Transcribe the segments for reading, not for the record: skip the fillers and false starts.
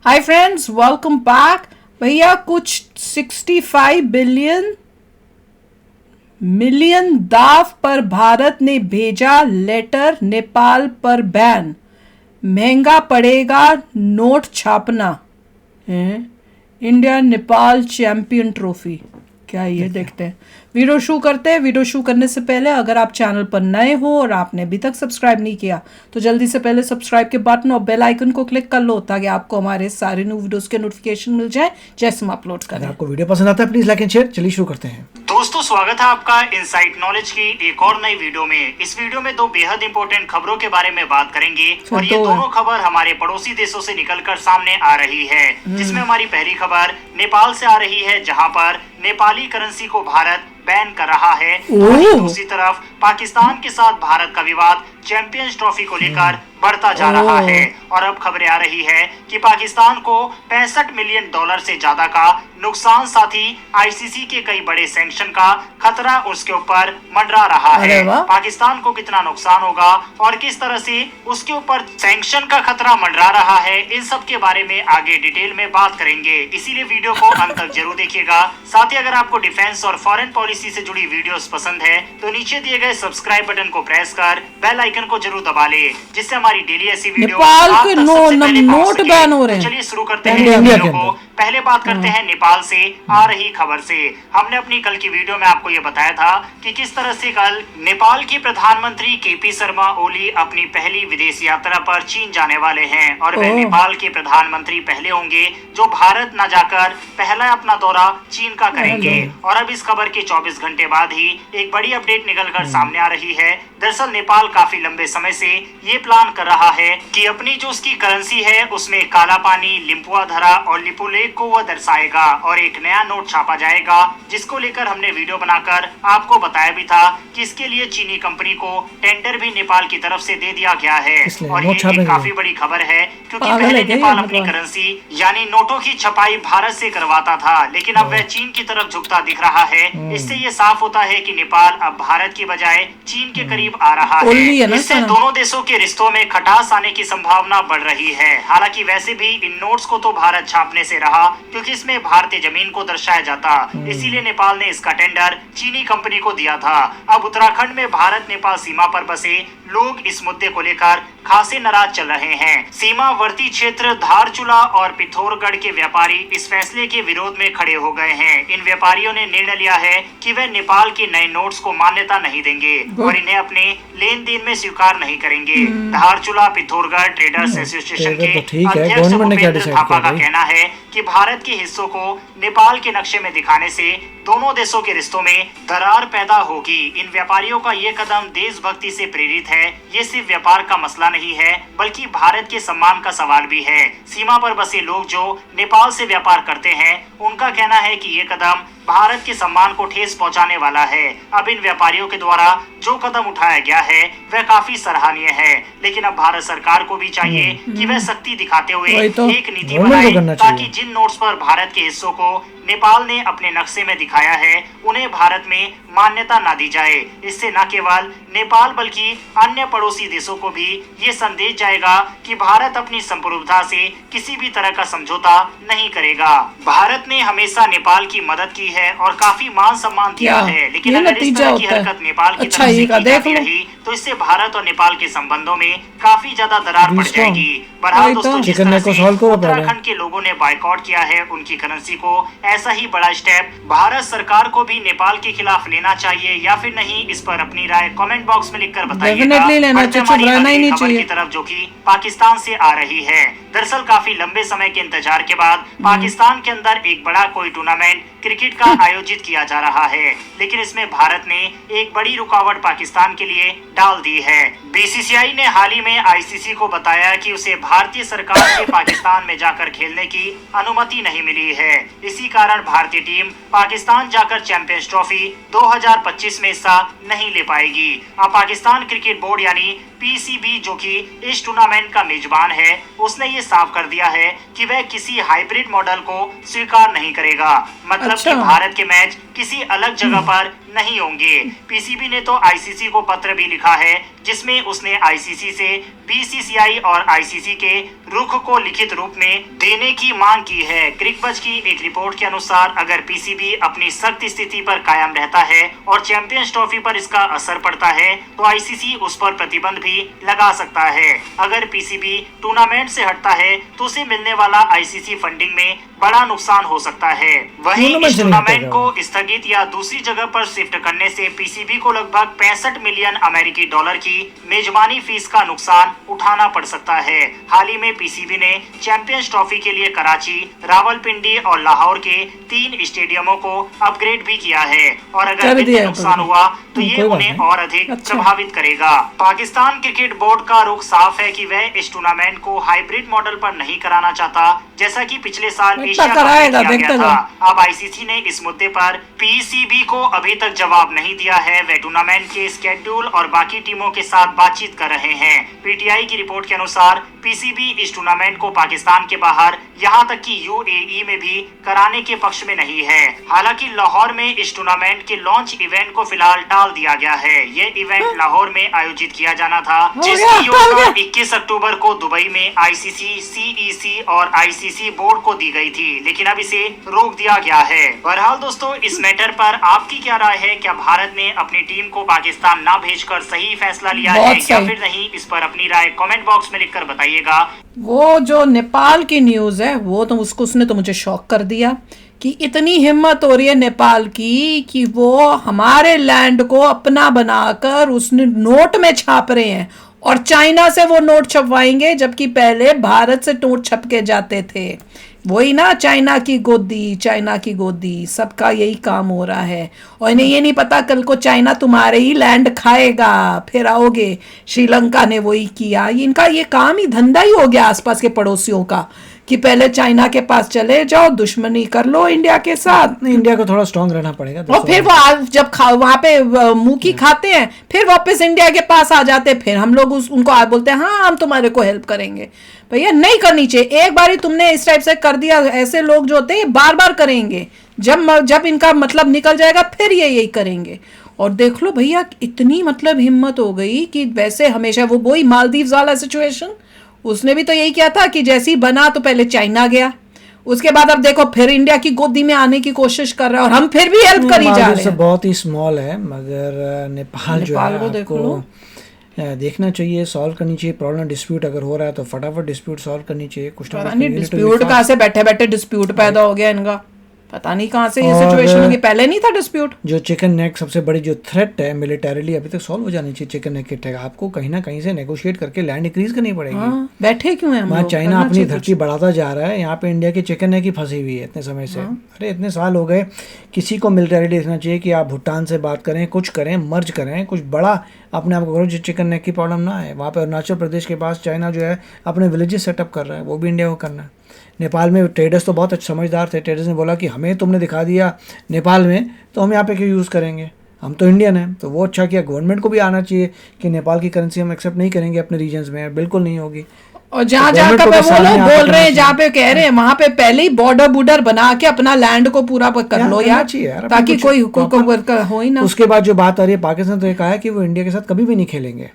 Hi friends, welcome back. भैया कुछ 65 million दाव पर भारत ने भेजा लेटर, नेपाल पर बैन, महंगा पड़ेगा नोट छापना है। इंडिया नेपाल चैंपियन ट्रॉफी क्या ये देखते हैं। वीडियो शुरू करते हैं। वीडियो शुरू करने से पहले अगर आप चैनल पर नए हो और आपने अभी तक सब्सक्राइब नहीं किया तो जल्दी से पहले सब्सक्राइब के बटन और बेल आइकन को क्लिक कर लो ताकि आपको हमारे सारे न्यू वीडियोस के नोटिफिकेशन मिल जाए जैसे हम अपलोड करें। आपको वीडियो पसंद आता है प्लीज लाइक एंड शेयर। चलिए शुरू करते हैं। दोस्तों, स्वागत है आपका इनसाइट नॉलेज की एक और नई वीडियो में। इस वीडियो में दो बेहद इंपॉर्टेंट खबरों के बारे में बात करेंगे और ये दोनों खबर हमारे पड़ोसी देशों से निकलकर सामने आ रही है, जिसमें हमारी पहली खबर नेपाल से आ रही है, जहां पर नेपाली करेंसी को भारत बैन कर रहा है। दूसरी तरफ पाकिस्तान के साथ भारत का विवाद चैंपियंस ट्रॉफी को लेकर बढ़ता जा रहा है और अब खबरें आ रही है कि पाकिस्तान को $65 मिलियन से ज्यादा का नुकसान, साथ ही आईसीसी के कई बड़े सैंक्शन का खतरा उसके ऊपर मंडरा रहा है। पाकिस्तान को कितना नुकसान होगा और किस तरह से उसके ऊपर सैंक्शन का खतरा मंडरा रहा है, इन सब के बारे में आगे डिटेल में बात करेंगे, इसीलिए वीडियो को अंत तक जरूर देखिएगा। साथ ही अगर आपको डिफेंस और फॉरेन पॉलिसी से जुड़ी वीडियोस पसंद है तो नीचे दिए गए सब्सक्राइब बटन को प्रेस कर बेल आइकन को जरूर दबा ले, जिससे हमारी डेली ऐसी वीडियो नेपाल के नोट बैन हो रहे हैं। चलिए शुरू करते हैं वीडियो को। पहले बात करते हैं नेपाल से आ रही खबर से। हमने अपनी कल की वीडियो में आपको ये बताया था कि किस तरह से कल नेपाल के प्रधानमंत्री केपी शर्मा ओली अपनी पहली विदेश यात्रा पर चीन जाने वाले हैं और वे नेपाल के प्रधानमंत्री पहले होंगे जो भारत न जाकर पहला अपना दौरा चीन का करेंगे। और अब इस खबर के 24 घंटे बाद ही एक बड़ी अपडेट निकलकर सामने आ रही है। दरअसल नेपाल काफी लंबे समय से ये प्लान कर रहा है कि अपनी जो उसकी करेंसी है उसमें काला पानी, लिम्पुआ धरा और लिपुलेख को वह दर्शाएगा और एक नया नोट छापा जाएगा, जिसको लेकर हमने वीडियो बनाकर आपको बताया भी था कि इसके लिए चीनी कंपनी को टेंडर भी नेपाल की तरफ से दे दिया गया है। और ये एक काफी बड़ी खबर है क्योंकि पहले नेपाल अपनी करेंसी यानी नोटों की छपाई भारत से करवाता था, लेकिन अब वह चीन की तरफ झुकता दिख रहा है। इससे ये साफ होता है कि नेपाल अब भारत की बजाय चीन के करीब आ रहा है। इससे दोनों देशों के रिश्तों में खटास आने की संभावना बढ़ रही है। हालांकि वैसे भी इन नोट्स को तो भारत छापने से रहा क्योंकि इसमें भारतीय जमीन को दर्शाया जाता, इसीलिए नेपाल ने इसका टेंडर चीनी कंपनी को दिया था। अब उत्तराखंड में भारत नेपाल सीमा पर बसे लोग इस मुद्दे को लेकर खासे नाराज चल रहे हैं। सीमावर्ती क्षेत्र धारचूला और पिथौरागढ़ के व्यापारी इस फैसले के विरोध में खड़े हो गए हैं। इन व्यापारियों ने निर्णय लिया है कि वे नेपाल के नए नोट्स को मान्यता नहीं देंगे और इन्हें अपने लेन देन में स्वीकार नहीं करेंगे। धारचूला पिथौरागढ़ ट्रेडर्स एसोसिएशन के अध्यक्ष भूपेंद्र थापा का कहना है कि भारत के हिस्सों को नेपाल के नक्शे में दिखाने से दोनों देशों के रिश्तों में दरार पैदा होगी। इन व्यापारियों का ये कदम देशभक्ति से प्रेरित है। ये सिर्फ व्यापार का मसला नहीं है बल्कि भारत के सम्मान का सवाल भी है। सीमा पर बसे लोग जो नेपाल से व्यापार करते हैं उनका कहना है कि ये कदम भारत के सम्मान को ठेस पहुंचाने वाला है। अब इन व्यापारियों के द्वारा जो कदम उठाया गया है वह काफी सराहनीय है, लेकिन अब भारत सरकार को भी चाहिए कि वह सख्ती दिखाते हुए एक नीति बनाए ताकि जिन नोट्स पर भारत के हिस्सों को नेपाल ने अपने नक्शे में दिखाया है उन्हें भारत में मान्यता ना दी जाए। इससे न केवल नेपाल बल्कि अन्य पड़ोसी देशों को भी ये संदेश जाएगा कि भारत अपनी संप्रभुता से किसी भी तरह का समझौता नहीं करेगा। भारत ने हमेशा नेपाल की मदद की है और काफी मान सम्मान दिया है, लेकिन अगर इस तरह की हरकत नेपाल की तरफ से की जाती रही तो इससे भारत और नेपाल के संबंधों में काफी ज्यादा दरार पड़ जाएगी। बहरहाल दोस्तों, जिस तरह से उत्तराखंड के लोगों ने बायकॉट किया है उनकी करेंसी को, ऐसा ही बड़ा स्टेप भारत सरकार को भी नेपाल के खिलाफ लेना चाहिए या फिर नहीं, इस पर अपनी राय कमेंट बॉक्स में लिखकर बताइएगा। खबर की तरफ जो कि पाकिस्तान से आ रही है। दरअसल काफी लंबे समय के इंतजार के बाद पाकिस्तान के अंदर एक बड़ा कोई टूर्नामेंट क्रिकेट का आयोजित किया जा रहा है, लेकिन इसमें भारत ने एक बड़ी रुकावट पाकिस्तान के लिए डाल दी है। बीसीसीआई ने हाल ही में आईसीसी को बताया कि उसे भारतीय सरकार से पाकिस्तान में जाकर खेलने की अनुमति नहीं मिली है। इसी कारण भारतीय टीम पाकिस्तान जाकर चैंपियंस ट्रॉफी 2025 में हिस्सा नहीं ले पाएगी। अब पाकिस्तान क्रिकेट बोर्ड यानी पीसीबी जो कि इस टूर्नामेंट का मेजबान है, उसने ये साफ कर दिया है कि वह किसी हाइब्रिड मॉडल को स्वीकार नहीं करेगा। मतलब कि भारत के मैच किसी अलग जगह पर नहीं होंगे। पीसीबी ने तो आईसीसी को पत्र भी लिखा है जिसमें उसने आईसीसी से बीसीसीआई और आईसीसी के रुख को लिखित रूप में देने की मांग की है। क्रिकबज़ की एक रिपोर्ट के अनुसार अगर पीसीबी अपनी सख्त स्थिति पर कायम रहता है और चैंपियंस ट्रॉफी पर इसका असर पड़ता है तो आईसीसी उस पर प्रतिबंध भी लगा सकता है। अगर पीसीबी टूर्नामेंट से हटता है तो उसे मिलने वाला आईसीसी फंडिंग में बड़ा नुकसान हो सकता है। वहीं इस टूर्नामेंट को स्थगित या दूसरी जगह पर शिफ्ट करने से पीसीबी को लगभग 65 मिलियन अमेरिकी डॉलर की मेजबानी फीस का नुकसान उठाना पड़ सकता है। हाल ही में पीसीबी ने चैंपियंस ट्रॉफी के लिए कराची, रावलपिंडी और लाहौर के 3 स्टेडियमों को अपग्रेड भी किया है और अगर वित्तीय नुकसान हुआ तो ये उन्हें और अधिक प्रभावित करेगा। पाकिस्तान क्रिकेट बोर्ड का रुख साफ है कि वह इस टूर्नामेंट को हाइब्रिड मॉडल पर नहीं कराना चाहता, जैसा कि पिछले साल एशिया कप में किया गया था। अब आईसीसी ने इस मुद्दे पर पीसीबी को अभी तक जवाब नहीं दिया है। वे टूर्नामेंट के स्केड्यूल और बाकी टीमों के साथ बातचीत कर रहे हैं। पीटीआई की रिपोर्ट के अनुसार पीसीबी इस टूर्नामेंट को पाकिस्तान के बाहर यहां तक कि यूएई में भी कराने के पक्ष में नहीं है। हालांकि लाहौर में इस टूर्नामेंट के लॉन्च इवेंट को फिलहाल टाल दिया गया है। ये इवेंट लाहौर में आयोजित किया जाना था, जिसकी योजना 21 अक्टूबर को दुबई में आईसीसी, सीईसी और आईसीसी बोर्ड को दी गई थी, लेकिन अब इसे रोक दिया गया है। बहरहाल दोस्तों, इस मैटर पर आपकी क्या राय है? क्या भारत ने अपनी टीम को पाकिस्तान ना भेजकर सही फैसला लिया है या फिर नहीं? इस पर अपनी राय कमेंट बॉक्स में लिखकर बताइएगा। वो जो नेपाल की न्यूज है वो तो उसने तो मुझे शॉक कर दिया कि इतनी हिम्मत हो रही है नेपाल की कि वो हमारे लैंड को अपना बनाकर उसने नोट में छाप रहे हैं और चाइना से वो नोट छपवाएंगे, जबकि पहले भारत से नोट छपके जाते थे। वही ना, चाइना की गोदी, सबका यही काम हो रहा है। और इन्हें ये नहीं पता कल को चाइना तुम्हारे ही लैंड खाएगा, फिर आओगे। श्रीलंका ने वही किया। इनका ये काम ही धंधा ही हो गया आसपास के पड़ोसियों का कि पहले चाइना के पास चले जाओ, दुश्मनी कर लो इंडिया के साथ। इंडिया को थोड़ा स्ट्रांग रहना पड़ेगा और फिर वो जब वहां पे मुंह की खाते हैं फिर वापस इंडिया के पास आ जाते हैं, फिर हम लोग उनको बोलते हैं हाँ हम तुम्हारे को हेल्प करेंगे। भैया नहीं करनी चाहिए। एक बार ही तुमने इस टाइप से कर दिया, ऐसे लोग जो होते हैं बार बार करेंगे। जब इनका मतलब निकल जाएगा फिर ये यही करेंगे। और देख लो भैया, इतनी मतलब हिम्मत हो गई कि वैसे हमेशा वही मालदीव्स वाला सिचुएशन, उसने भी तो यही किया था कि जैसे ही बना तो पहले चाइना गया, उसके बाद अब देखो फिर इंडिया की गोदी में आने की कोशिश कर रहा है और हम फिर भी हेल्प करी जा रहे हैं। बहुत ही स्मॉल है, मगर नेपाल जो है आपको देखना चाहिए, सॉल्व करनी चाहिए प्रॉब्लम। डिस्प्यूट अगर हो रहा है तो फटाफट डिस्प्यूट सॉल्व करनी चाहिए। कुछ डिस्प्यूट कहाँ से बैठे बैठे डिस्प्यूट पैदा हो गया इनका, पता नहीं कहाँ से ये सिचुएशन होगी। पहले नहीं था डिस्प्यूट। जो चिकन नेक सबसे बड़ी जो थ्रेट है मिलिटरीली अभी तक सॉल्व हो जानी चाहिए। चिकन नेक की अटैक आपको कहीं ना कहीं से नेगोशिएट करके लैंड इंक्रीज करनी पड़ेगी। बैठे क्यों हैं हम लोग? चाइना अपनी धरती बढ़ाता जा रहा है, यहाँ पे इंडिया की चिकन नेक ही फंसी हुई है इतने समय से। अरे इतने साल हो गए, किसी को मिलिटरीली देखना चाहिए कि आप भूटान से बात करें, कुछ करें, मर्ज करें, कुछ बड़ा अपने आप को करो जो चिकन नेक की प्रॉब्लम ना है। वहाँ पे अरुणाचल प्रदेश के पास चाइना जो है अपने विलेजेस सेटअप कर रहा है, वो भी इंडिया को करना है। नेपाल में ट्रेडर्स तो बहुत अच्छे समझदार थे। ट्रेडर्स ने बोला कि हमें तुमने दिखा दिया नेपाल में तो हम यहाँ पे क्यों यूज़ करेंगे, हम तो इंडियन हैं। तो वो अच्छा किया। गवर्नमेंट को भी आना चाहिए कि नेपाल की करेंसी हम एक्सेप्ट नहीं करेंगे अपने रीजन्स में, बिल्कुल नहीं होगी। और जहाँ जहाँ पे वो लोग बोल रहे हैं, जहाँ पे कह रहे हैं वहां पे पहले ही बॉर्डर बना के अपना लैंड को पूरा कर लो यार, ताकि कोई हो ही ना। उसके बाद जो बात आ रही है, पाकिस्तान तो ये कहा है कि वो इंडिया के साथ कभी भी नहीं खेलेंगे।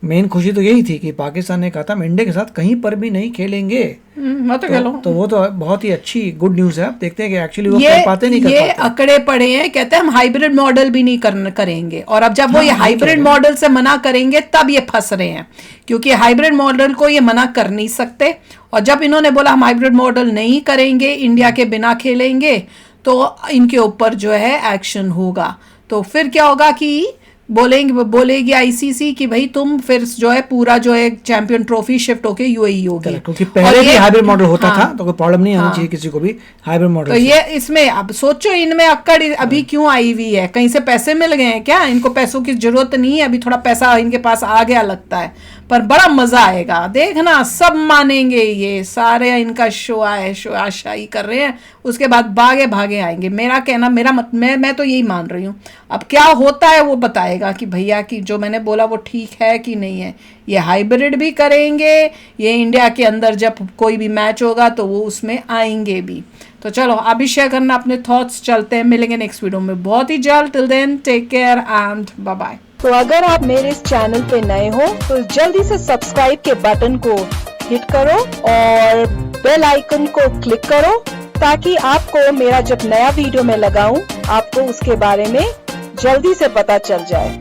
मेन खुशी तो यही थी कि पाकिस्तान ने कहा था हम इंडिया के साथ कहीं पर भी नहीं खेलेंगे। तो वो तो बहुत ही अच्छी गुड न्यूज है। आप देखते हैं कि एक्चुअली वो कर पाते नहीं कर पाते। ये अकड़े पड़े हैं, कहते हैं हम हाइब्रिड मॉडल भी नहीं करेंगे। और अब जब वो ये हाइब्रिड मॉडल से मना करेंगे तब ये फंस रहे हैं, क्योंकि हाइब्रिड मॉडल को ये मना कर नहीं सकते। और जब इन्होंने बोला हम हाइब्रिड मॉडल नहीं करेंगे, इंडिया के बिना खेलेंगे, तो इनके ऊपर जो है एक्शन होगा। तो फिर क्या होगा कि बोलेगी आईसीसी कि भाई तुम फिर जो है पूरा जो है चैंपियन ट्रॉफी शिफ्ट होके यूएई होगी। क्योंकि पहले भी हाइब्रिड मॉडल होता था तो कोई प्रॉब्लम नहीं आनी चाहिए किसी को भी हाइब्रिड मॉडल। तो ये इसमें अब सोचो इनमें अक्कड़ अभी क्यों आई हुई है? कहीं से पैसे मिल गए हैं क्या? इनको पैसों की जरूरत नहीं है, अभी थोड़ा पैसा इनके पास आ गया लगता है, पर बड़ा मजा आएगा देखना। सब मानेंगे, ये सारे इनका शो आशाई कर रहे हैं, उसके बाद भागे आएंगे। मेरा कहना मैं तो यही मान रही हूँ। अब क्या होता है वो बताएगा कि भैया कि जो मैंने बोला वो ठीक है कि नहीं है। ये हाइब्रिड भी करेंगे, ये इंडिया के अंदर जब कोई भी मैच होगा तो वो उसमें आएंगे भी। तो चलो आप भी शेयर करना अपने थॉट्स। चलते हैं, मिलेंगे नेक्स्ट वीडियो में बहुत ही जल्द। Till then take care and bye bye. तो अगर आप मेरे इस चैनल पे नए हो तो जल्दी से सब्सक्राइब के बटन को हिट करो और बेल आइकन को क्लिक करो ताकि आपको मेरा जब नया वीडियो मैं लगाऊं आपको उसके बारे में जल्दी से पता चल जाए।